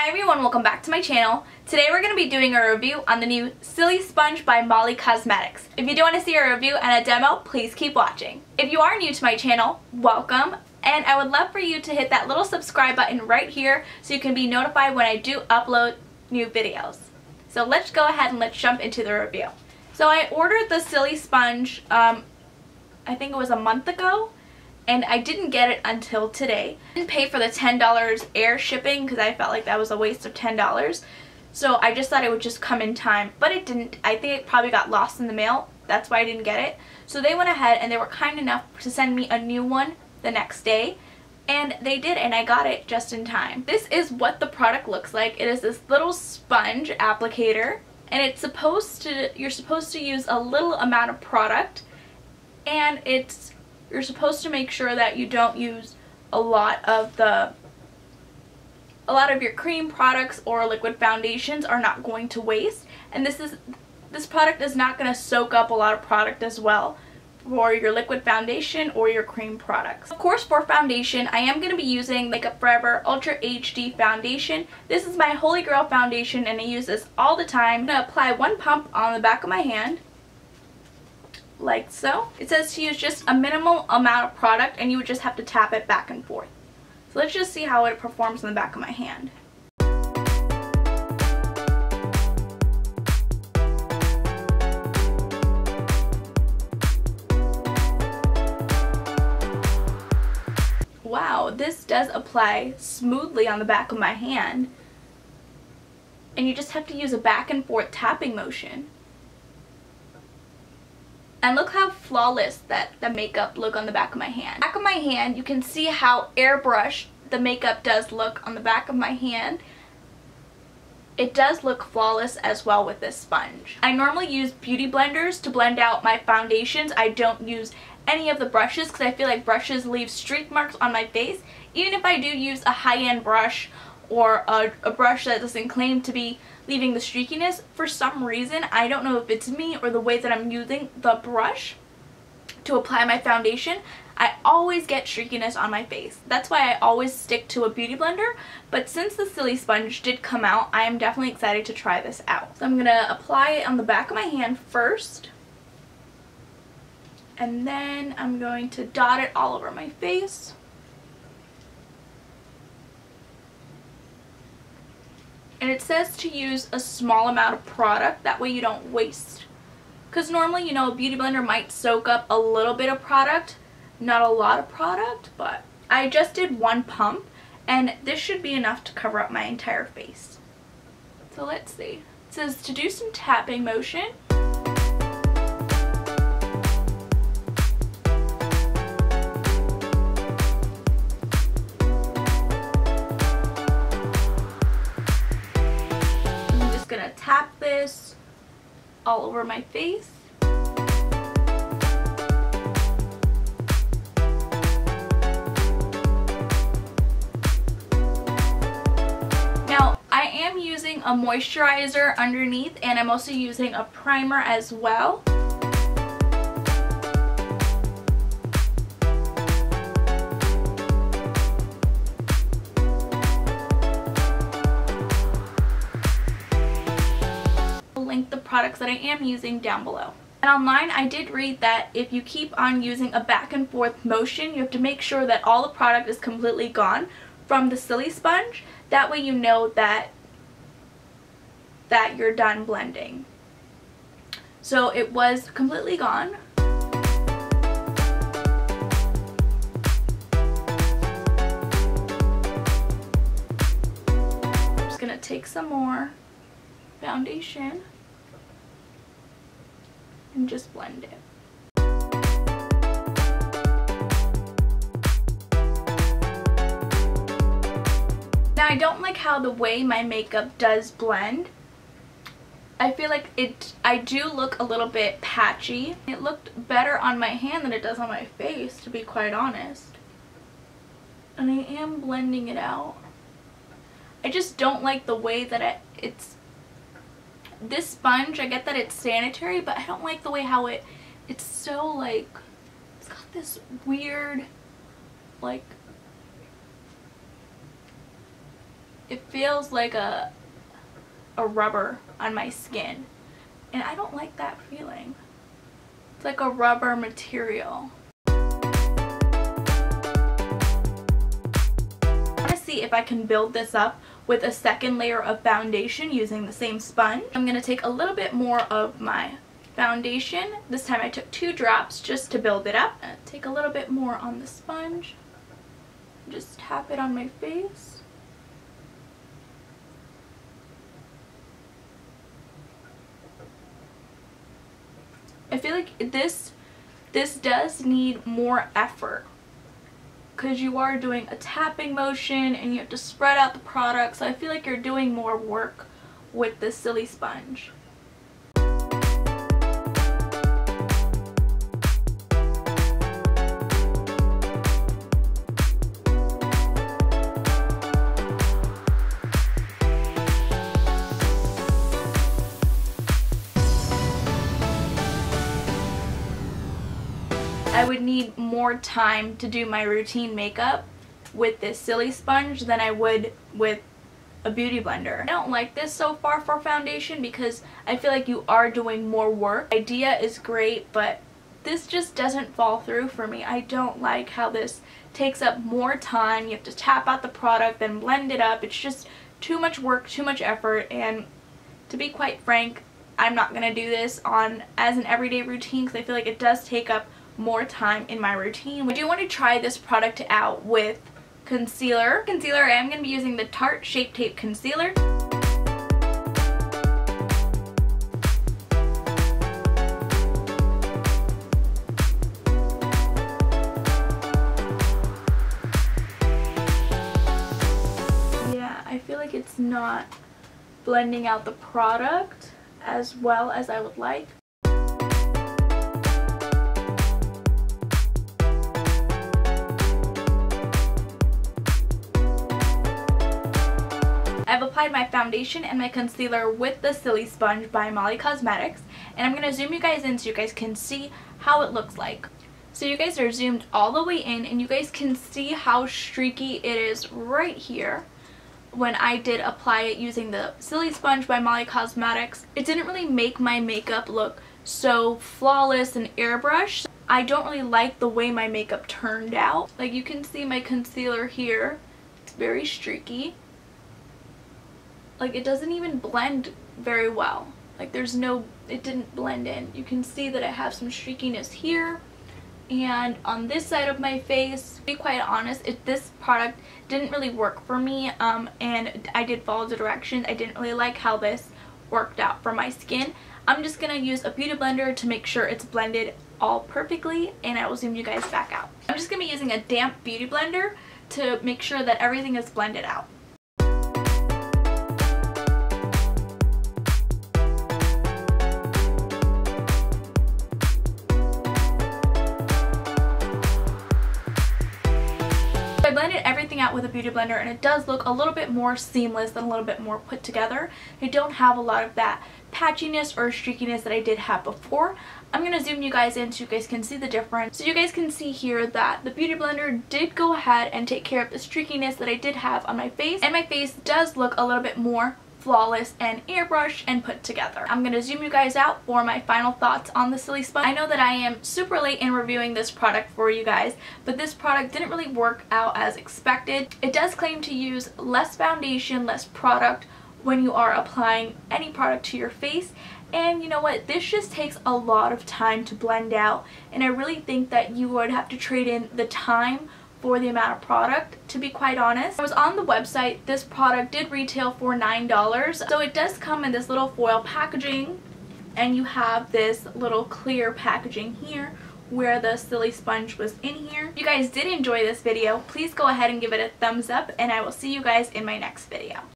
Hi everyone, welcome back to my channel. Today we're going to be doing a review on the new SiliSponge by Molly Cosmetics. If you do want to see a review and a demo, please keep watching. If you are new to my channel, welcome, and I would love for you to hit that little subscribe button right here so you can be notified when I do upload new videos. So let's go ahead and let's jump into the review. So I ordered the SiliSponge, I think it was a month ago, and I didn't get it until today. I didn't pay for the $10 air shipping because I felt like that was a waste of $10. So I just thought it would just come in time, but it didn't. I think it probably got lost in the mail. That's why I didn't get it. So they went ahead and they were kind enough to send me a new one the next day. And they did, and I got it just in time. This is what the product looks like. It is this little sponge applicator, and it's you're supposed to use a little amount of product, and you're supposed to make sure that you don't use a lot of your cream products or liquid foundations are not going to waste. And this product is not going to soak up a lot of product as well for your liquid foundation or your cream products. Of course, for foundation, I am going to be using Makeup Forever Ultra HD foundation. This is my holy grail foundation and I use this all the time. I'm going to apply one pump on the back of my hand, like so. It says to use just a minimal amount of product and you would just have to tap it back and forth. So let's just see how it performs on the back of my hand. Wow, this does apply smoothly on the back of my hand. And you just have to use a back and forth tapping motion. And look how flawless that the makeup look on the back of my hand. Back of my hand, you can see how airbrushed the makeup does look on the back of my hand. It does look flawless as well with this sponge. I normally use beauty blenders to blend out my foundations. I don't use any of the brushes because I feel like brushes leave streak marks on my face. Even if I do use a high-end brush or a brush that doesn't claim to be leaving the streakiness, for some reason, I don't know if it's me or the way that I'm using the brush to apply my foundation, I always get streakiness on my face. That's why I always stick to a beauty blender, but since the SiliSponge did come out, I am definitely excited to try this out. So I'm going to apply it on the back of my hand first, and then I'm going to dot it all over my face. And it says to use a small amount of product, that way you don't waste. Because normally, you know, a beauty blender might soak up a little bit of product, not a lot of product, but I just did one pump, and this should be enough to cover up my entire face. So let's see. It says to do some tapping motion. Gonna tap this all over my face. Now I am using a moisturizer underneath, and I'm also using a primer as well. Link the products that I am using down below. And online I did read that if you keep on using a back and forth motion, you have to make sure that all the product is completely gone from the SiliSponge. That way you know that you're done blending. So it was completely gone. I'm just gonna take some more foundation and just blend it. Now I don't like how the way my makeup does blend. I feel like I do look a little bit patchy. It looked better on my hand than it does on my face, to be quite honest. And I am blending it out. I just don't like the way that it's this sponge. I get that it's sanitary, but I don't like the way how it's so like, it's got this weird like it feels like a rubber on my skin, and I don't like that feeling. It's like a rubber material. I'm gonna see if I can build this up with a second layer of foundation using the same sponge. I'm gonna take a little bit more of my foundation. This time I took 2 drops just to build it up. Take a little bit more on the sponge. Just tap it on my face. I feel like this does need more effort because you are doing a tapping motion and you have to spread out the product, so I feel like you're doing more work with this SiliSponge. I would need more time to do my routine makeup with this SiliSponge than I would with a beauty blender. I don't like this so far for foundation because I feel like you are doing more work. The idea is great, but this just doesn't fall through for me. I don't like how this takes up more time. You have to tap out the product, then blend it up. It's just too much work, too much effort, and to be quite frank, I'm not going to do this as an everyday routine because I feel like it does take up more time in my routine. I do want to try this product out with concealer. I am going to be using the Tarte Shape Tape Concealer. Yeah, I feel like it's not blending out the product as well as I would like. I've applied my foundation and my concealer with the SiliSponge by Molly Cosmetics, and I'm going to zoom you guys in so you guys can see how it looks like. So you guys are zoomed all the way in and you guys can see how streaky it is right here. When I did apply it using the SiliSponge by Molly Cosmetics, it didn't really make my makeup look so flawless and airbrushed. I don't really like the way my makeup turned out. Like you can see my concealer here, it's very streaky. Like it doesn't even blend very well. Like it didn't blend in. You can see that I have some streakiness here and on this side of my face. To be quite honest, this product didn't really work for me, and I did follow the directions. I didn't really like how this worked out for my skin. I'm just gonna use a beauty blender to make sure it's blended all perfectly, and I will zoom you guys back out. I'm just gonna be using a damp beauty blender to make sure that everything is blended out. I blended everything out with a beauty blender and it does look a little bit more seamless and a little bit more put together. I don't have a lot of that patchiness or streakiness that I did have before. I'm going to zoom you guys in so you guys can see the difference. So you guys can see here that the beauty blender did go ahead and take care of the streakiness that I did have on my face, and my face does look a little bit more flawless and airbrushed and put together. I'm going to zoom you guys out for my final thoughts on the SiliSponge. I know that I am super late in reviewing this product for you guys, but this product didn't really work out as expected. It does claim to use less foundation, less product when you are applying any product to your face, and you know what, this just takes a lot of time to blend out, and I really think that you would have to trade in the time for the amount of product, to be quite honest. I was on the website. This product did retail for $9. So it does come in this little foil packaging, and you have this little clear packaging here where the SiliSponge was in here. If you guys did enjoy this video, please go ahead and give it a thumbs up, and I will see you guys in my next video.